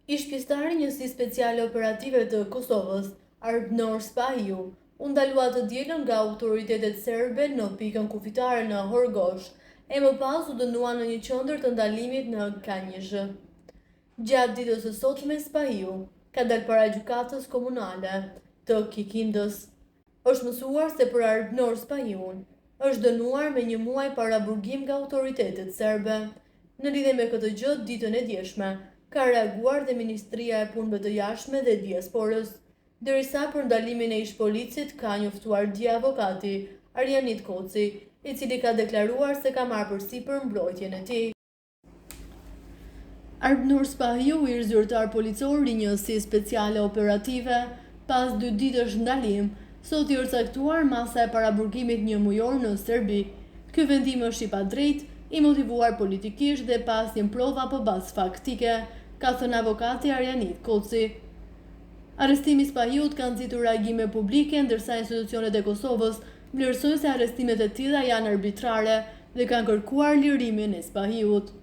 Ish pjesëtari njësi speciale operative të Kosovës, Arbnor Spahiu, u ndalua të dielën nga autoritetet serbe në pikën kufitare në Horgosh, e më pas u dënua në një qendër të ndalimit në Kanjishë. Gjatë ditës së sotme, Spahiu ka dalë para gjykatës komunale të Kikindës. Është mësuar se për Arbnor Spahiun është dënuar me 1 muaj paraburgim nga autoritetet serbe. Në lidhje me këtë gjë, ditën e djeshme ka reaguar dhe Ministria e Punëve të Jashtme dhe Diasporës, derisa për ndalimin e ish policit ka njoftuar dje avokati Arjanit Koci, i cili ka deklaruar se ka marrë përsipër mbrojtjen e tij. Arbnor Spahiu, ish zyrtar policor i njësi speciale operative, pas 2 ditësh ndalim, sot i është caktuar masa e paraburgimit 1 mujor në Serbi. Ky vendim është i padrejtë, i motivuar politikisht dhe pas një prova po bazë faktike, ka thënë avokati Arjanit Koci. Arrestimi i Spahiut ka nxitur reagime publike, ndërsa institucionet e Kosovës vlerësojnë se arrestimet e tilla janë arbitrare dhe kanë kërkuar lirimin e Spahiut.